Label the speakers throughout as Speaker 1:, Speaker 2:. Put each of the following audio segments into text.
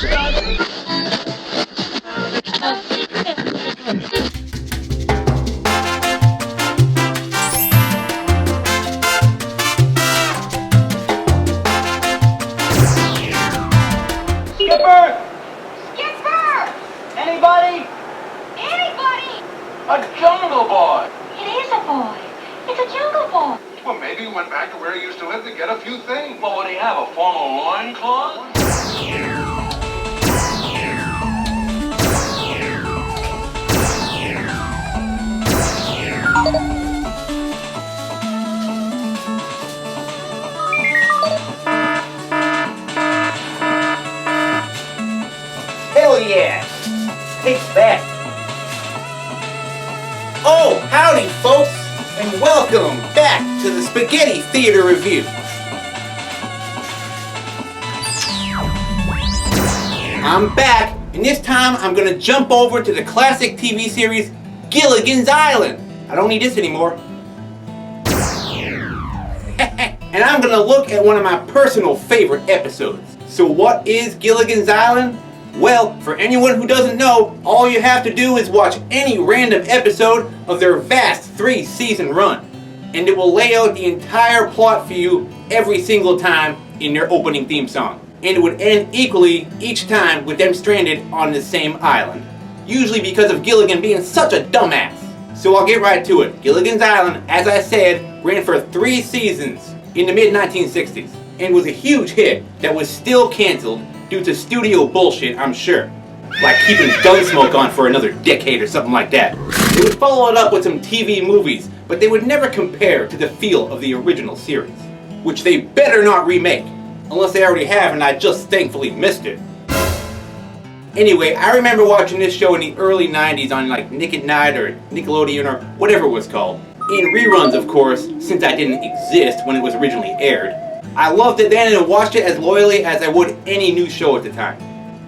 Speaker 1: Skipper! Skipper! Anybody?
Speaker 2: Anybody?
Speaker 3: A jungle boy!
Speaker 2: It is a boy. It's a jungle boy.
Speaker 3: Well, maybe he went back to where he used to live to get a few things.
Speaker 4: Well, would he have a formal loincloth?
Speaker 5: Hell yeah! Take that! Oh, howdy folks, and welcome back to the Spaghetti Theater Review. I'm back, and this time I'm gonna jump over to the classic TV series Gilligan's Island. I don't need this anymore. And I'm gonna look at one of my personal favorite episodes. So what is Gilligan's Island? Well, for anyone who doesn't know, all you have to do is watch any random episode of their vast 3-season run, and it will lay out the entire plot for you every single time in their opening theme song. And it would end equally each time with them stranded on the same island. Usually because of Gilligan being such a dumbass. So I'll get right to it. Gilligan's Island, as I said, ran for 3 seasons in the mid-1960s, and was a huge hit that was still cancelled due to studio bullshit, I'm sure. Like keeping Gunsmoke on for another decade or something like that. They would follow it up with some TV movies, but they would never compare to the feel of the original series. Which they better not remake, unless they already have and I just thankfully missed it. Anyway, I remember watching this show in the early 90s on like Nick at Night or Nickelodeon or whatever it was called. In reruns, of course, since I didn't exist when it was originally aired. I loved it then and watched it as loyally as I would any new show at the time.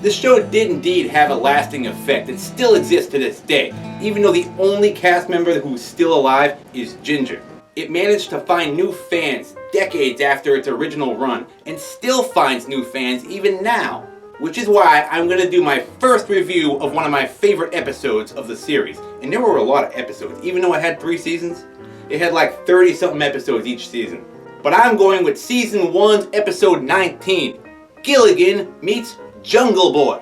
Speaker 5: This show did indeed have a lasting effect and still exists to this day, even though the only cast member who's still alive is Ginger. It managed to find new fans decades after its original run, and still finds new fans even now. Which is why I'm going to do my first review of one of my favorite episodes of the series. And there were a lot of episodes, even though it had 3 seasons. It had like 30-something episodes each season. But I'm going with Season 1's Episode 19, Gilligan Meets Jungle Boy,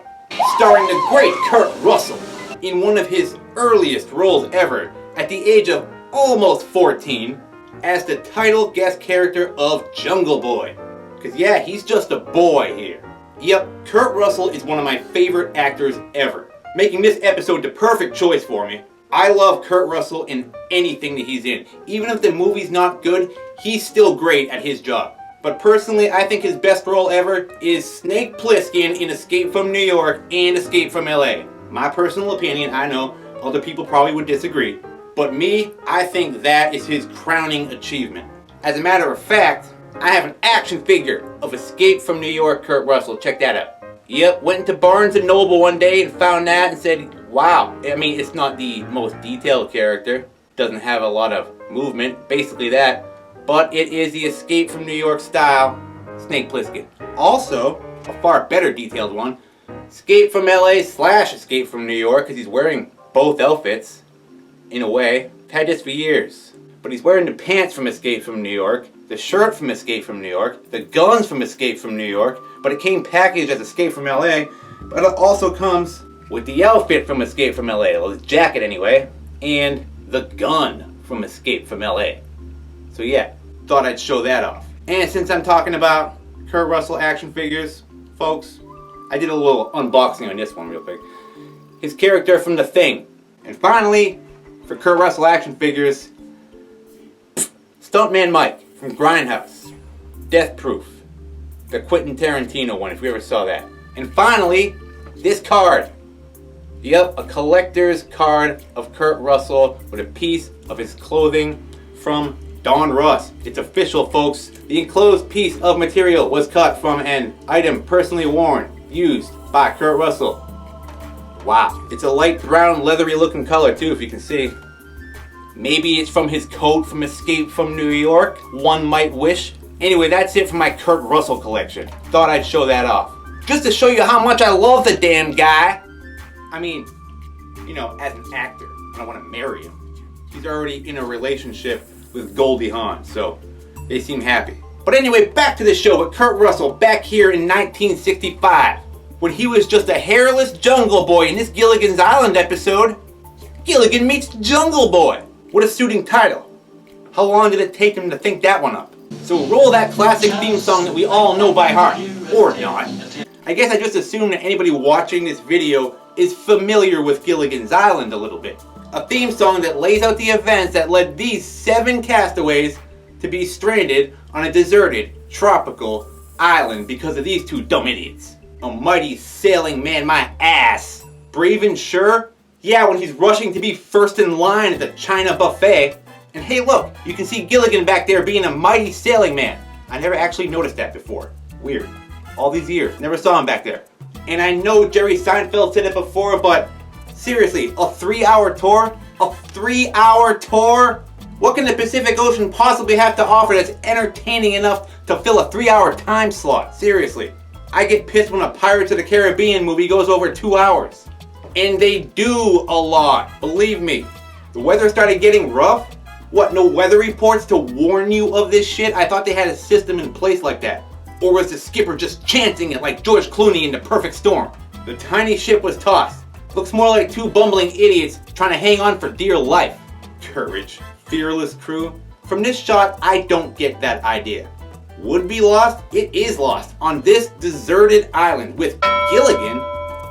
Speaker 5: starring the great Kurt Russell in one of his earliest roles ever, at the age of almost 14, as the title guest character of Jungle Boy. Cause yeah, he's just a boy here. Yep, Kurt Russell is one of my favorite actors ever, making this episode the perfect choice for me. I love Kurt Russell in anything that he's in. Even if the movie's not good, he's still great at his job. But personally, I think his best role ever is Snake Plissken in Escape from New York and Escape from LA. My personal opinion, I know, other people probably would disagree. But me, I think that is his crowning achievement. As a matter of fact, I have an action figure of Escape from New York Kurt Russell. Check that out. Yep, went into Barnes & Noble one day and found that and said, wow. I mean, it's not the most detailed character. Doesn't have a lot of movement, basically that. But it is the Escape from New York style Snake Plissken. Also, a far better detailed one, Escape from LA / Escape from New York, because he's wearing both outfits, in a way. I've had this for years. But he's wearing the pants from Escape from New York, the shirt from Escape from New York, the guns from Escape from New York, but it came packaged as Escape from LA, but it also comes with the outfit from Escape from LA, well, his jacket anyway, and the gun from Escape from LA. So yeah, thought I'd show that off. And since I'm talking about Kurt Russell action figures, folks, I did a little unboxing on this one real quick. His character from The Thing. And finally, for Kurt Russell action figures, Stuntman Mike from Grindhouse. Death Proof. The Quentin Tarantino one, if we ever saw that. And finally, this card. Yep, a collector's card of Kurt Russell with a piece of his clothing from Don Russ. It's official, folks. The enclosed piece of material was cut from an item personally worn, used by Kurt Russell. Wow. It's a light brown, leathery looking color too, if you can see. Maybe it's from his coat from Escape from New York, one might wish. Anyway, that's it for my Kurt Russell collection. Thought I'd show that off. just to show you how much I love the damn guy. I mean, you know, as an actor, I don't want to marry him. He's already in a relationship with Goldie Hawn, so they seem happy. But anyway, back to the show with Kurt Russell back here in 1965, when he was just a hairless jungle boy in this Gilligan's Island episode, Gilligan Meets Jungle Boy. What a suiting title. How long did it take him to think that one up? So roll that classic theme song that we all know by heart, or not. I guess I just assume that anybody watching this video is familiar with Gilligan's Island a little bit. A theme song that lays out the events that led these 7 castaways to be stranded on a deserted, tropical island because of these 2 dumb idiots. A mighty sailing man, my ass. Brave and sure? Yeah, when he's rushing to be first in line at the China buffet. And hey look, you can see Gilligan back there being a mighty sailing man. I never actually noticed that before. Weird. All these years, never saw him back there. And I know Jerry Seinfeld said it before, but seriously, a 3-hour tour? A 3-hour tour? What can the Pacific Ocean possibly have to offer that's entertaining enough to fill a 3-hour time slot? Seriously. I get pissed when a Pirates of the Caribbean movie goes over 2 hours. And they do a lot, believe me. The weather started getting rough. What, no weather reports to warn you of this shit? I thought they had a system in place like that. Or was the skipper just chancing it like George Clooney in The Perfect Storm? The tiny ship was tossed. Looks more like 2 bumbling idiots trying to hang on for dear life. Courage. Fearless crew. From this shot, I don't get that idea. Would be lost? It is lost on this deserted island with Gilligan.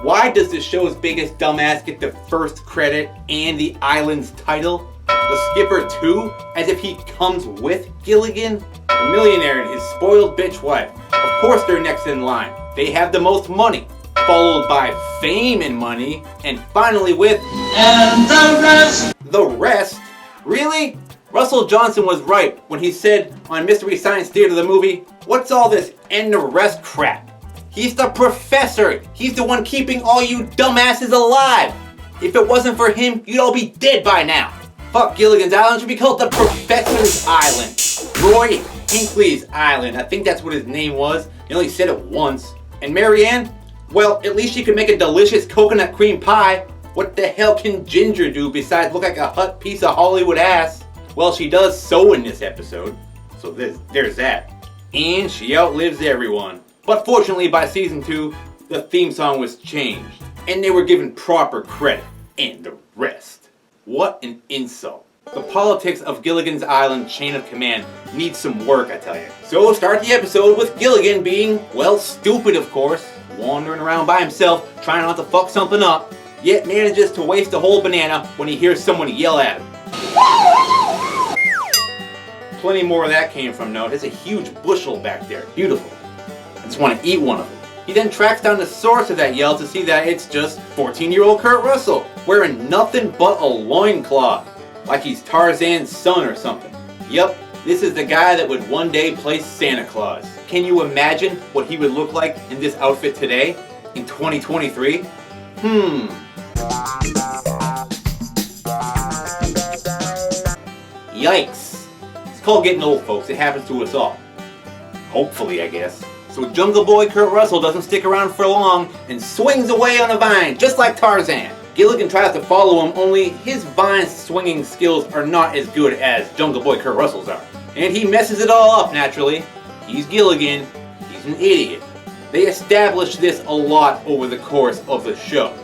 Speaker 5: Why does the show's biggest dumbass get the first credit and the island's title? The skipper too? As if he comes with Gilligan? The millionaire and his spoiled bitch wife. Of course they're next in line. They have the most money. Followed by fame and money. And finally with... and the rest! The rest? Really? Russell Johnson was right when he said on Mystery Science Theater the movie, what's all this and the rest crap? He's the professor. He's the one keeping all you dumbasses alive. If it wasn't for him, you'd all be dead by now. Fuck Gilligan's Island should be called the Professor's Island. Roy Hinckley's Island. I think that's what his name was. He only said it once. And Marianne? Well, at least she could make a delicious coconut cream pie. What the hell can Ginger do besides look like a hot piece of Hollywood ass? Well, she does sew in this episode. So there's that. And she outlives everyone. But fortunately, by season 2, the theme song was changed. And they were given proper credit. And the rest. What an insult. The politics of Gilligan's Island chain of command needs some work, I tell you. So start the episode with Gilligan being, well, stupid of course. Wandering around by himself, trying not to fuck something up. Yet manages to waste a whole banana when he hears someone yell at him. Plenty more of that came from, no. There's a huge bushel back there. Beautiful. I just want to eat one of them. He then tracks down the source of that yell to see that it's just 14-year-old Kurt Russell, wearing nothing but a loincloth. Like he's Tarzan's son or something. Yup, this is the guy that would one day play Santa Claus. Can you imagine what he would look like in this outfit today? In 2023? Yikes. It's called getting old, folks. It happens to us all. Hopefully, I guess. So Jungle Boy Kurt Russell doesn't stick around for long and swings away on a vine, just like Tarzan. Gilligan tries to follow him, only his vine swinging skills are not as good as Jungle Boy Kurt Russell's are. And he messes it all up, naturally. He's Gilligan. He's an idiot. They established this a lot over the course of the show.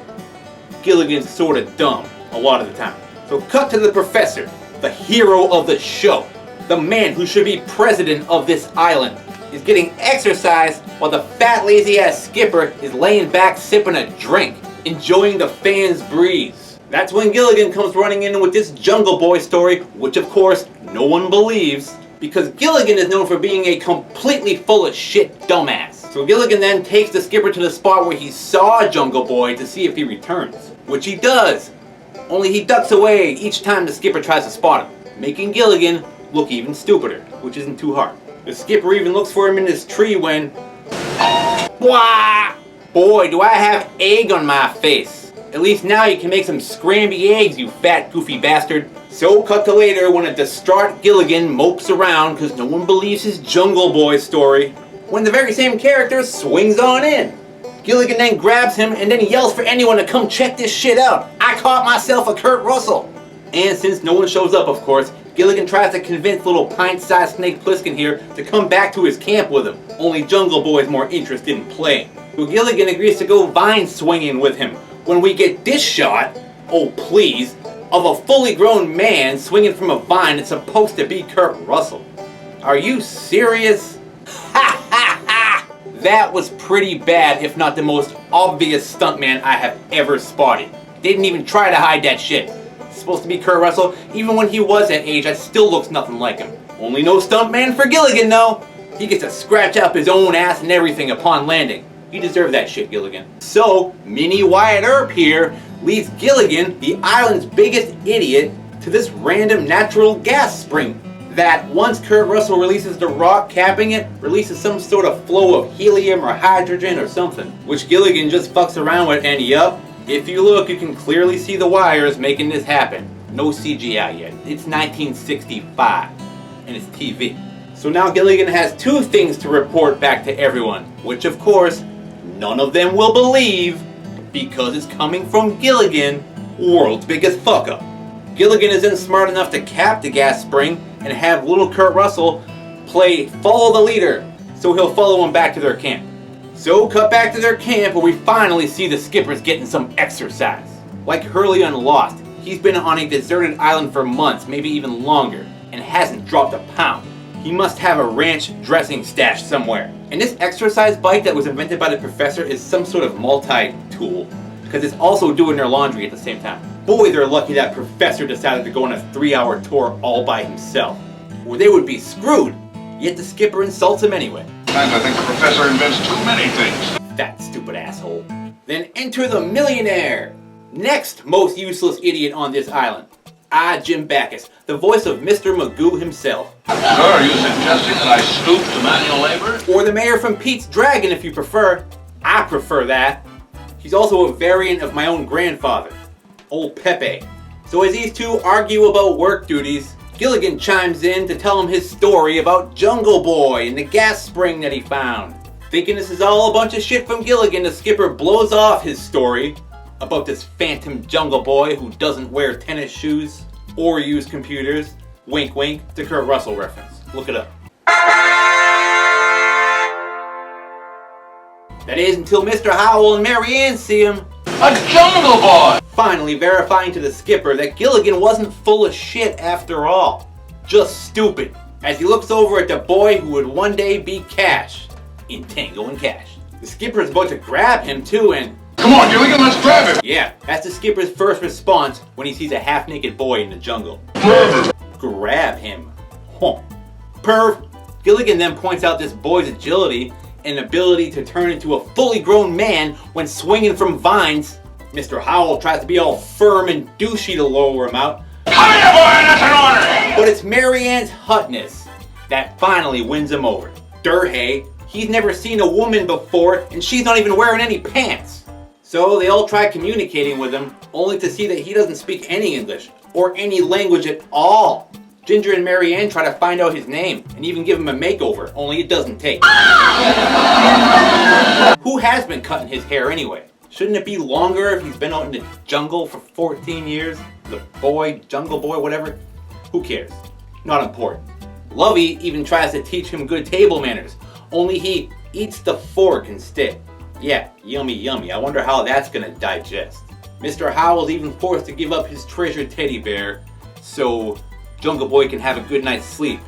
Speaker 5: Gilligan's sort of dumb a lot of the time. So cut to the professor, the hero of the show. The man who should be president of this island is getting exercise while the fat lazy ass skipper is laying back sipping a drink, enjoying the fans breeze. That's when Gilligan comes running in with this Jungle Boy story, which of course no one believes, because Gilligan is known for being a completely full of shit dumbass. So Gilligan then takes the skipper to the spot where he saw Jungle Boy to see if he returns, which he does, only he ducks away each time the skipper tries to spot him, making Gilligan look even stupider, which isn't too hard. The skipper even looks for him in this tree when... Wah! Boy, do I have egg on my face. At least now you can make some scramby eggs, you fat goofy bastard. So cut to later when a distraught Gilligan mopes around because no one believes his Jungle Boy story, when the very same character swings on in. Gilligan then grabs him and then he yells for anyone to come check this shit out. I caught myself a Kurt Russell. And since no one shows up, of course, Gilligan tries to convince little pint-sized Snake Plissken here to come back to his camp with him. Only Jungle Boy is more interested in playing. So Gilligan agrees to go vine swinging with him. When we get this shot, oh please, of a fully grown man swinging from a vine that's supposed to be Kurt Russell. Are you serious? Ha ha ha! That was pretty bad, if not the most obvious stuntman I have ever spotted. Didn't even try to hide that shit. It's supposed to be Kurt Russell. Even when he was that age, I still looks nothing like him. Only no stuntman for Gilligan though. He gets to scratch up his own ass and everything upon landing. You deserve that shit, Gilligan. So, Mini Wyatt Earp here leads Gilligan, the island's biggest idiot, to this random natural gas spring that once Kurt Russell releases the rock capping it, releases some sort of flow of helium or hydrogen or something, which Gilligan just fucks around with, and yup, if you look you can clearly see the wires making this happen. No CGI yet. It's 1965 and it's TV. So now Gilligan has two things to report back to everyone, which of course none of them will believe because it's coming from Gilligan, world's biggest fuck up. Gilligan isn't smart enough to cap the gas spring and have little Kurt Russell play follow the leader, so he'll follow him back to their camp. So cut back to their camp where we finally see the skippers getting some exercise. Like Hurley on Lost, he's been on a deserted island for months, maybe even longer, and hasn't dropped a pound. He must have a ranch dressing stash somewhere. And this exercise bike that was invented by the professor is some sort of multi-tool, because it's also doing their laundry at the same time. Boy, they're lucky that professor decided to go on a 3-hour tour all by himself, or they would be screwed. Yet the skipper insults him anyway.
Speaker 3: Sometimes I think the professor invents too many things.
Speaker 5: That stupid asshole. Then enter the millionaire. Next most useless idiot on this island. Jim Backus, the voice of Mr. Magoo himself.
Speaker 4: Sir, are you suggesting that I stoop to manual labor?
Speaker 5: Or the mayor from Pete's Dragon if you prefer. I prefer that. He's also a variant of my own grandfather, old Pepe. So as these two argue about work duties, Gilligan chimes in to tell him his story about Jungle Boy and the gas spring that he found. Thinking this is all a bunch of shit from Gilligan, the skipper blows off his story about this phantom Jungle Boy who doesn't wear tennis shoes or use computers. Wink wink, the Kurt Russell reference. Look it up. That is until Mr. Howell and Mary Ann see him.
Speaker 4: A Jungle Boy!
Speaker 5: Finally verifying to the skipper that Gilligan wasn't full of shit after all. Just stupid. As he looks over at the boy who would one day be Cash in Tango and Cash. The skipper is about to grab him too and...
Speaker 3: Come on, Gilligan, let's grab him!
Speaker 5: Yeah, that's the skipper's first response when he sees a half-naked boy in the jungle.
Speaker 3: Grab him!
Speaker 5: Grab him. Huh. Perv. Gilligan then points out this boy's agility and ability to turn into a fully grown man when swinging from vines. Mr. Howell tries to be all firm and douchey to lower him out.
Speaker 4: Come here, boy, that's an order!
Speaker 5: But it's Mary Ann's hotness that finally wins him over. Durhay, he's never seen a woman before and she's not even wearing any pants. So they all try communicating with him, only to see that he doesn't speak any English, or any language at all. Ginger and Mary Ann try to find out his name, and even give him a makeover, only it doesn't take. Who has been cutting his hair anyway? Shouldn't it be longer if he's been out in the jungle for 14 years? The boy, Jungle Boy, whatever? Who cares? Not important. Lovey even tries to teach him good table manners, only he eats the fork instead. Yeah, yummy yummy. I wonder how that's gonna digest. Mr. Howell's even forced to give up his treasured teddy bear so Jungle Boy can have a good night's sleep,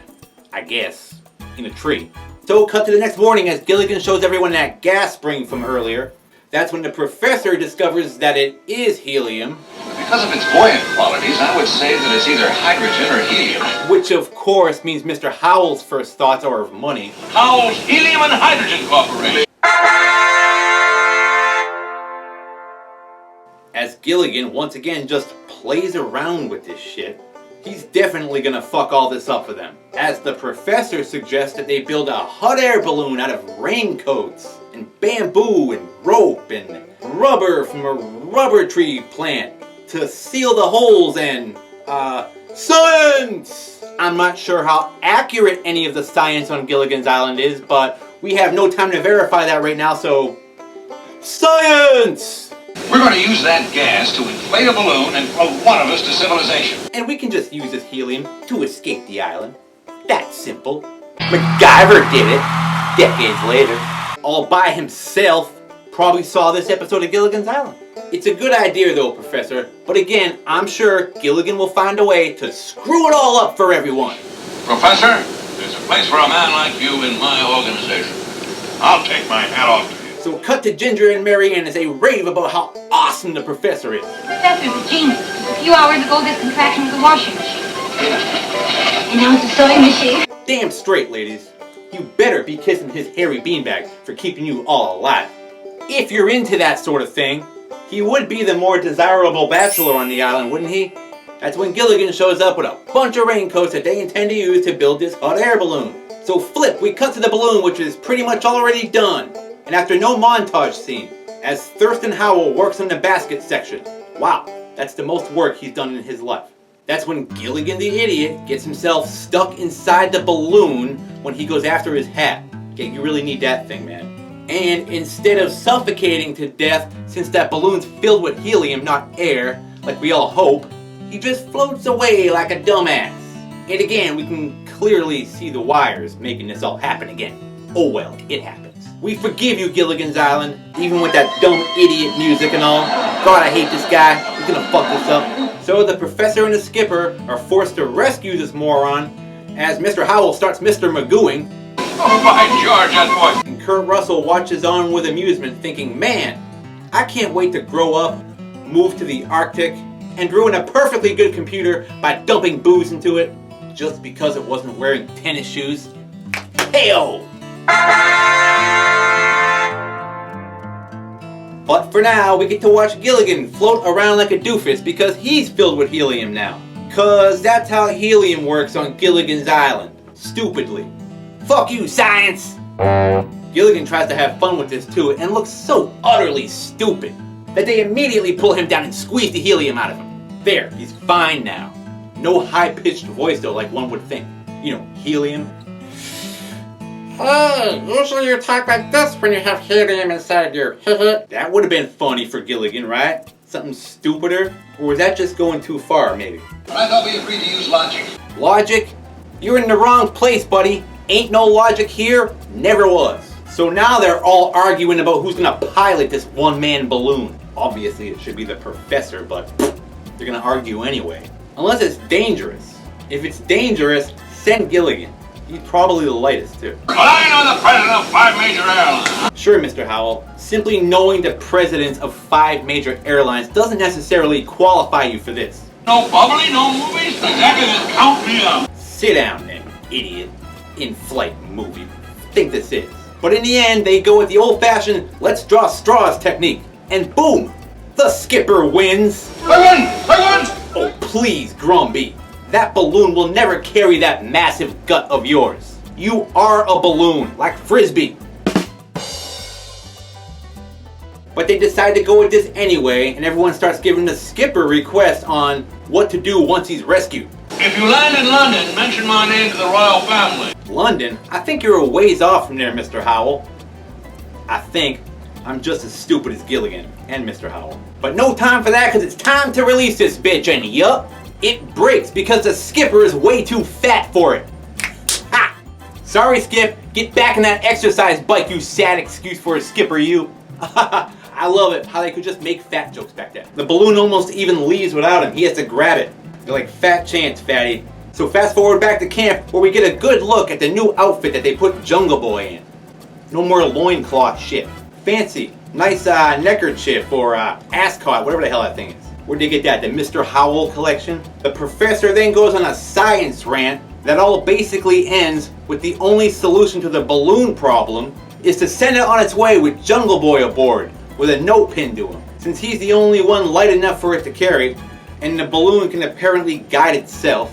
Speaker 5: I guess, in a tree. So cut to the next morning as Gilligan shows everyone that gas spring from earlier. That's when the professor discovers that it is helium.
Speaker 4: Because of its buoyant qualities, I would say that it's either hydrogen or helium.
Speaker 5: Which of course means Mr. Howell's first thoughts are of money.
Speaker 4: Howell's Helium and Hydrogen Corporation.
Speaker 5: As Gilligan once again just plays around with this shit, he's definitely gonna fuck all this up for them. As the professor suggests that they build a hot air balloon out of raincoats, and bamboo and rope and rubber from a rubber tree plant to seal the holes and, science! I'm not sure how accurate any of the science on Gilligan's Island is, but we have no time to verify that right now, so Science!
Speaker 4: We're going to use that gas to inflate a balloon and float one of us to civilization.
Speaker 5: And we can just use this helium to escape the island. That's simple. MacGyver did it, decades later. All by himself. Probably saw this episode of Gilligan's Island. It's a good idea though, Professor, but again, I'm sure Gilligan will find a way to screw it all up for everyone.
Speaker 4: Professor, there's a place for a man like you in my organization. I'll take my hat off to you.
Speaker 5: So cut to Ginger and Marianne as they rave about how awesome the Professor is.
Speaker 2: The professor's a genius. A few hours ago, this contraction was a washing machine. And now it's a sewing machine.
Speaker 5: Damn straight, ladies. You better be kissing his hairy beanbag for keeping you all alive. If you're into that sort of thing, he would be the more desirable bachelor on the island, wouldn't he? That's when Gilligan shows up with a bunch of raincoats that they intend to use to build this hot air balloon. So flip, we cut to the balloon, which is pretty much already done. And after no montage scene, as Thurston Howell works in the basket section. Wow, that's the most work he's done in his life. That's when Gilligan the idiot gets himself stuck inside the balloon when he goes after his hat. Okay, you really need that thing, man. And instead of suffocating to death, since that balloon's filled with helium, not air, like we all hope, he just floats away like a dumbass. And again, we can clearly see the wires making this all happen again. Oh well, it happens. We forgive you, Gilligan's Island, even with that dumb idiot music and all. God, I hate this guy. He's gonna fuck this up. So the Professor and the Skipper are forced to rescue this moron as Mr. Howell starts Mr. Magooing.
Speaker 4: Oh, by George, that boy.
Speaker 5: And Kurt Russell watches on with amusement thinking, man, I can't wait to grow up, move to the Arctic, and ruin a perfectly good computer by dumping booze into it just because it wasn't wearing tennis shoes. Hey-o! But for now, we get to watch Gilligan float around like a doofus because he's filled with helium now. Cause that's how helium works on Gilligan's Island. Stupidly. Fuck you, science! Gilligan tries to have fun with this too and looks so utterly stupid that they immediately pull him down and squeeze the helium out of him. There, he's fine now. No high-pitched voice though like one would think. You know, helium. Hey, usually you talk like this when you have helium inside you. That would have been funny for Gilligan, right? Something stupider? Or was that just going too far, maybe?
Speaker 4: I thought we agreed to use logic.
Speaker 5: Logic? You're in the wrong place, buddy. Ain't no logic here, never was. So now they're all arguing about who's gonna pilot this one-man balloon. Obviously it should be the Professor, but they're gonna argue anyway. Unless it's dangerous. If it's dangerous, send Gilligan. He's probably the lightest too.
Speaker 4: But I know the president of 5 major airlines.
Speaker 5: Sure, Mr. Howell. Simply knowing the presidents of 5 major airlines doesn't necessarily qualify you for this.
Speaker 4: No bubbly, no movies, executives count me out.
Speaker 5: Sit down then, idiot. In-flight movie. Think this is. But in the end, they go with the old-fashioned let's draw straws technique. And boom! The skipper wins!
Speaker 4: I won!
Speaker 5: Oh please, Grumby. That balloon will never carry that massive gut of yours. You are a balloon, like Frisbee. But they decide to go with this anyway, and everyone starts giving the skipper requests on what to do once he's rescued.
Speaker 4: If you land in London, mention my name to the royal family.
Speaker 5: London? I think you're a ways off from there, Mr. Howell. I think I'm just as stupid as Gilligan and Mr. Howell. But no time for that, because it's time to release this bitch, and yup, it breaks because the skipper is way too fat for it. Ha! Sorry, Skip. Get back in that exercise bike, you sad excuse for a skipper, you. I love it, how they could just make fat jokes back then. The balloon almost even leaves without him. He has to grab it. They're like, fat chance, fatty. So fast forward back to camp where we get a good look at the new outfit that they put Jungle Boy in. No more loincloth shit. Fancy, nice neckerchief or ascot, whatever the hell that thing is. Where'd they get that? The Mr. Howell collection? The Professor then goes on a science rant that all basically ends with the only solution to the balloon problem is to send it on its way with Jungle Boy aboard with a note pinned to him, since he's the only one light enough for it to carry, and the balloon can apparently guide itself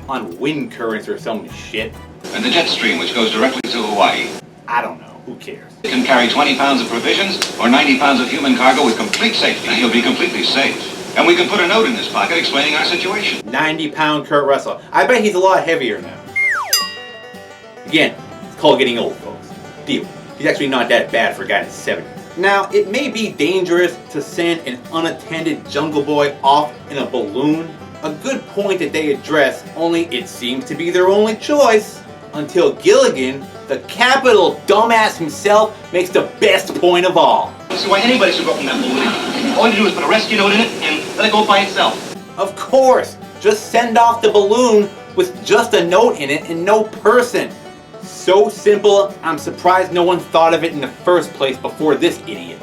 Speaker 5: on wind currents or some shit.
Speaker 4: And the jet stream which goes directly to Hawaii.
Speaker 5: I don't know, who cares?
Speaker 4: It can carry 20 pounds of provisions or 90 pounds of human cargo with complete safety. He'll be completely safe. And we can put a note in his pocket explaining our situation.
Speaker 5: 90-pound Kurt Russell. I bet he's a lot heavier now. Again, it's called getting old, folks. Deal. He's actually not that bad for a guy in his 70s. Now, it may be dangerous to send an unattended Jungle Boy off in a balloon, a good point that they address, only it seems to be their only choice, until Gilligan, the capital dumbass himself, makes the best point of all.
Speaker 6: I don't see why anybody should go up in that balloon. All you do is put a rescue note in it and let it go by itself.
Speaker 5: Of course, just send off the balloon with just a note in it and no person. So simple, I'm surprised no one thought of it in the first place before this idiot.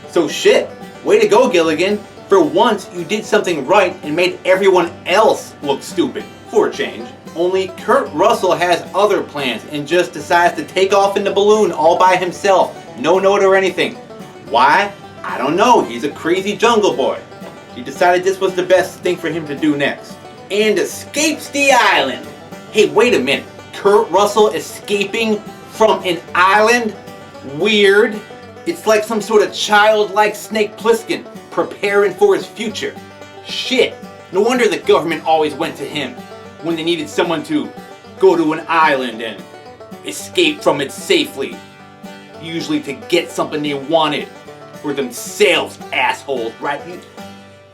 Speaker 5: So shit, way to go, Gilligan. For once, you did something right and made everyone else look stupid, for a change. Only Kurt Russell has other plans and just decides to take off in the balloon all by himself. No note or anything. Why? I don't know. He's a crazy Jungle Boy. He decided this was the best thing for him to do next. And escapes the island. Hey, wait a minute. Kurt Russell escaping from an island? Weird. It's like some sort of childlike Snake Plissken preparing for his future. Shit. No wonder the government always went to him when they needed someone to go to an island and escape from it safely. Usually to get something they wanted for themselves, assholes, right?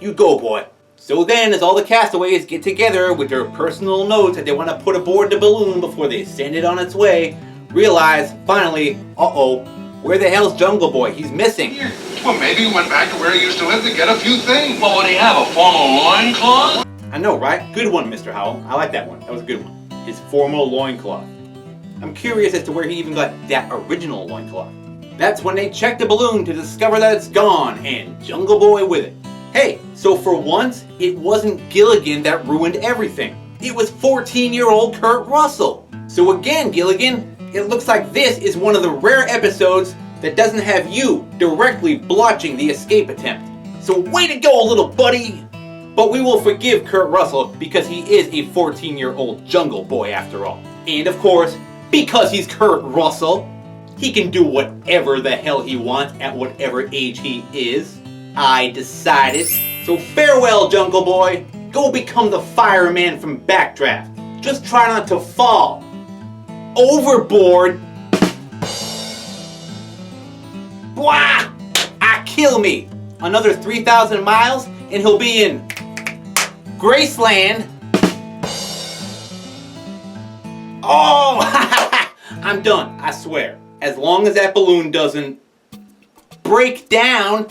Speaker 5: You go, boy. So then, as all the castaways get together with their personal notes that they want to put aboard the balloon before they send it on its way, realize, finally, uh-oh, where the hell's Jungle Boy? He's missing.
Speaker 3: Well, maybe he went back to where he used to live to get a few things.
Speaker 6: Well, would he have a formal loincloth?
Speaker 5: I know, right? Good one, Mr. Howell. I like that one. That was a good one. His formal loincloth. I'm curious as to where he even got that original loincloth. That's when they check the balloon to discover that it's gone, and Jungle Boy with it. Hey, so for once, it wasn't Gilligan that ruined everything. It was 14-year-old Kurt Russell. So again, Gilligan, it looks like this is one of the rare episodes that doesn't have you directly blotching the escape attempt. So way to go, little buddy! But we will forgive Kurt Russell because he is a 14-year-old Jungle Boy after all. And of course, because he's Kurt Russell, he can do whatever the hell he wants at whatever age he is. I decided. So farewell, Jungle Boy. Go become the fireman from Backdraft. Just try not to fall overboard. Wah! Kill me. Another 3,000 miles and he'll be in Graceland. Oh! I'm done, I swear. As long as that balloon doesn't break down.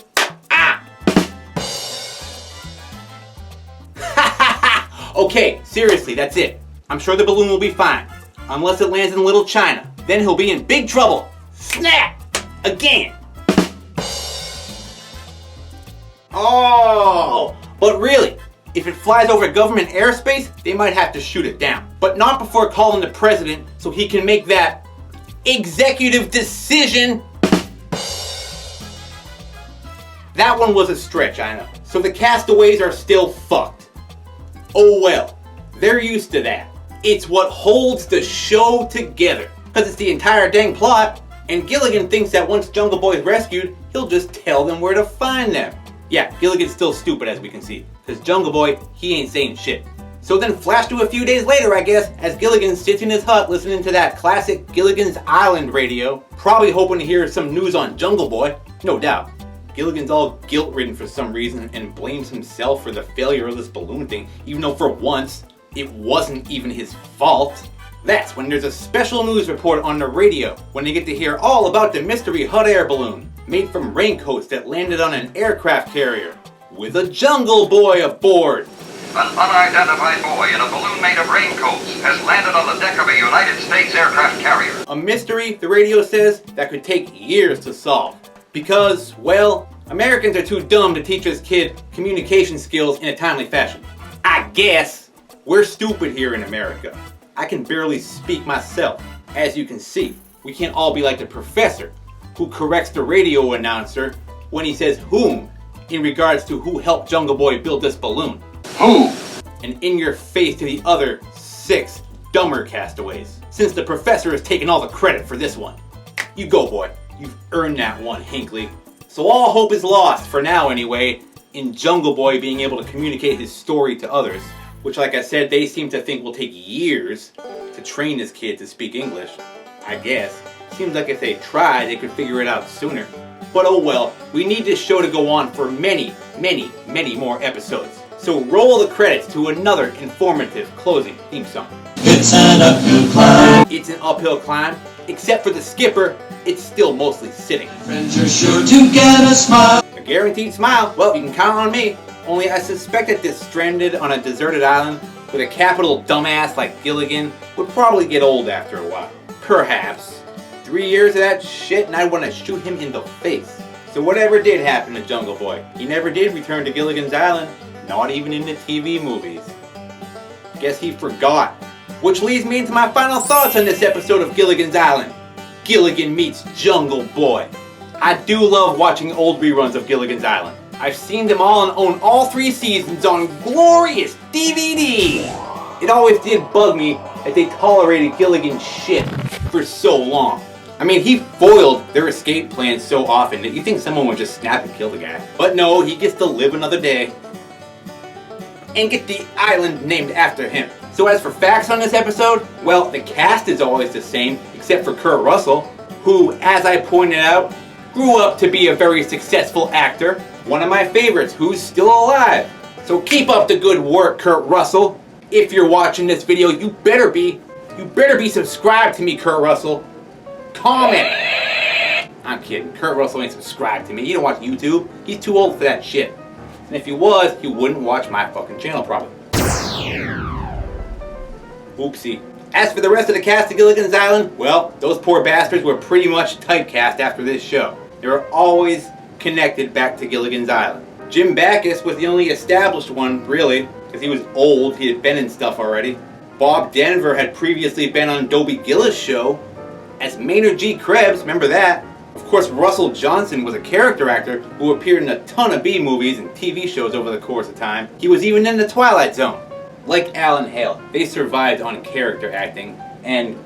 Speaker 5: Okay, seriously, that's it. I'm sure the balloon will be fine. Unless it lands in Little China. Then he'll be in big trouble. Snap! Again! Oh! But really, if it flies over government airspace, they might have to shoot it down. But not before calling the president so he can make that executive decision. That one was a stretch, I know. So the castaways are still fucked. Oh well, they're used to that. It's what holds the show together. Because it's the entire dang plot, and Gilligan thinks that once Jungle Boy is rescued, he'll just tell them where to find them. Yeah, Gilligan's still stupid as we can see. Because Jungle Boy, he ain't saying shit. So then flash to a few days later, I guess, as Gilligan sits in his hut listening to that classic Gilligan's Island radio, probably hoping to hear some news on Jungle Boy. No doubt. Gilligan's all guilt-ridden for some reason and blames himself for the failure of this balloon thing, even though for once, it wasn't even his fault. That's when there's a special news report on the radio, when they get to hear all about the mystery hot air balloon, made from raincoats that landed on an aircraft carrier, with a Jungle Boy aboard.
Speaker 7: An unidentified boy in a balloon made of raincoats has landed on the deck of a United States aircraft carrier.
Speaker 5: A mystery, the radio says, that could take years to solve. Because, well, Americans are too dumb to teach this kid communication skills in a timely fashion. I guess we're stupid here in America. I can barely speak myself. As you can see, we can't all be like the professor who corrects the radio announcer when he says whom in regards to who helped Jungle Boy build this balloon.
Speaker 3: Who?
Speaker 5: And in your face to the other 6 dumber castaways, since the professor has taken all the credit for this one. You go, boy. You've earned that one, Hinckley. So all hope is lost, for now anyway, in Jungle Boy being able to communicate his story to others, which like I said, they seem to think will take years to train this kid to speak English. I guess. Seems like if they tried, they could figure it out sooner. But oh well, we need this show to go on for many, many, many more episodes. So roll the credits to another informative closing theme song.
Speaker 8: It's an uphill climb.
Speaker 5: It's an uphill climb. Except for the skipper, it's still mostly sitting.
Speaker 8: Friends are sure to get a smile.
Speaker 5: A guaranteed smile? Well, you can count on me. Only I suspect that this stranded on a deserted island with a capital dumbass like Gilligan would probably get old after a while. Perhaps. 3 years of that shit and I'd want to shoot him in the face. So whatever did happen to Jungle Boy, he never did return to Gilligan's Island, not even in the TV movies. Guess he forgot. Which leads me into my final thoughts on this episode of Gilligan's Island. Gilligan Meets Jungle Boy. I do love watching old reruns of Gilligan's Island. I've seen them all and own all 3 seasons on glorious DVD. It always did bug me that they tolerated Gilligan's shit for so long. I mean, he foiled their escape plans so often that you think someone would just snap and kill the guy. But no, he gets to live another day and get the island named after him. So as for facts on this episode, well, the cast is always the same, except for Kurt Russell, who, as I pointed out, grew up to be a very successful actor. One of my favorites, who's still alive. So keep up the good work, Kurt Russell. If you're watching this video, you better be subscribed to me, Kurt Russell. Comment. I'm kidding. Kurt Russell ain't subscribed to me. He don't watch YouTube. He's too old for that shit. And if he was, he wouldn't watch my fucking channel probably. Oopsie. As for the rest of the cast of Gilligan's Island, well, those poor bastards were pretty much typecast after this show. They were always connected back to Gilligan's Island. Jim Backus was the only established one, really, because he was old, he had been in stuff already. Bob Denver had previously been on Dobie Gillis' show as Maynard G. Krebs, remember that? Of course, Russell Johnson was a character actor who appeared in a ton of B-movies and TV shows over the course of time. He was even in The Twilight Zone. Like Alan Hale, they survived on character acting and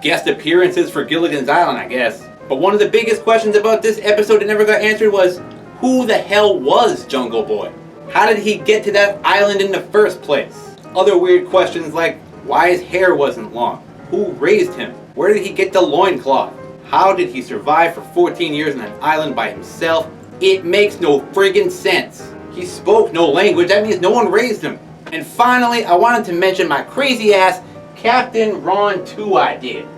Speaker 5: guest appearances for Gilligan's Island, I guess. But one of the biggest questions about this episode that never got answered was, who the hell was Jungle Boy? How did he get to that island in the first place? Other weird questions like, why his hair wasn't long? Who raised him? Where did he get the loincloth? How did he survive for 14 years on an island by himself? It makes no friggin' sense. He spoke no language, that means no one raised him. And finally, I wanted to mention my crazy ass Captain Ron 2 idea.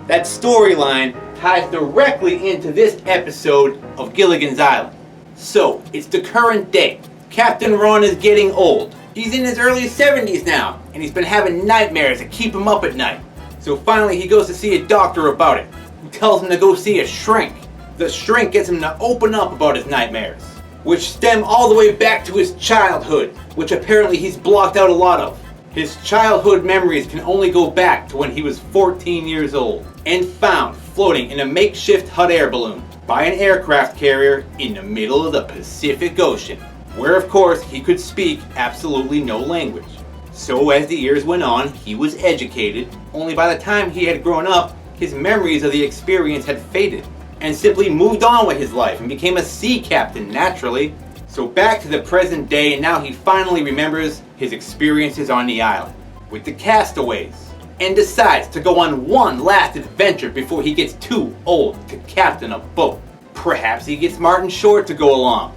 Speaker 5: That storyline ties directly into this episode of Gilligan's Island. So, it's the current day. Captain Ron is getting old. He's in his early 70s now, and he's been having nightmares that keep him up at night. So finally he goes to see a doctor about it, who tells him to go see a shrink. The shrink gets him to open up about his nightmares, which stem all the way back to his childhood, which apparently he's blocked out a lot of. His childhood memories can only go back to when he was 14 years old, and found floating in a makeshift hot air balloon by an aircraft carrier in the middle of the Pacific Ocean, where of course he could speak absolutely no language. So as the years went on, he was educated, only by the time he had grown up, his memories of the experience had faded, and simply moved on with his life and became a sea captain naturally. So back to the present day, and now he finally remembers his experiences on the island with the castaways, and decides to go on one last adventure before he gets too old to captain a boat. Perhaps he gets Martin Short to go along.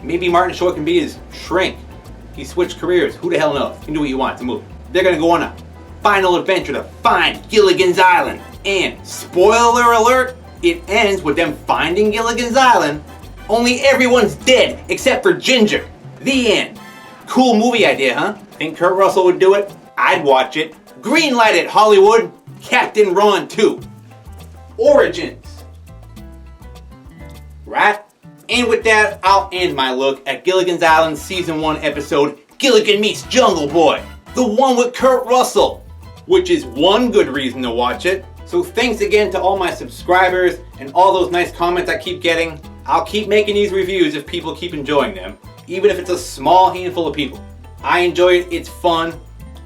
Speaker 5: Maybe Martin Short can be his shrink. He switched careers, who the hell knows? He can do what you want, it's a movie. They're gonna go on a final adventure to find Gilligan's Island. And, spoiler alert, it ends with them finding Gilligan's Island, only everyone's dead except for Ginger. The end. Cool movie idea, huh? Think Kurt Russell would do it? I'd watch it. Greenlight it, Hollywood. Captain Ron 2. Origins. Right? And with that, I'll end my look at Gilligan's Island Season 1 episode, Gilligan Meets Jungle Boy. The one with Kurt Russell, which is one good reason to watch it. So thanks again to all my subscribers and all those nice comments I keep getting. I'll keep making these reviews if people keep enjoying them, even if it's a small handful of people. I enjoy it, it's fun,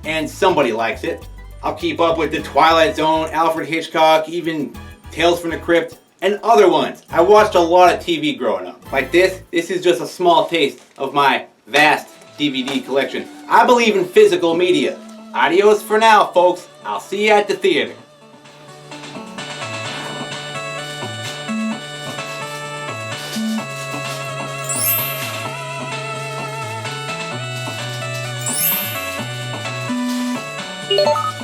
Speaker 5: and somebody likes it. I'll keep up with The Twilight Zone, Alfred Hitchcock, even Tales from the Crypt, and other ones. I watched a lot of TV growing up. Like this is just a small taste of my vast DVD collection. I believe in physical media. Adios for now, folks. I'll see you at the theater. Bye.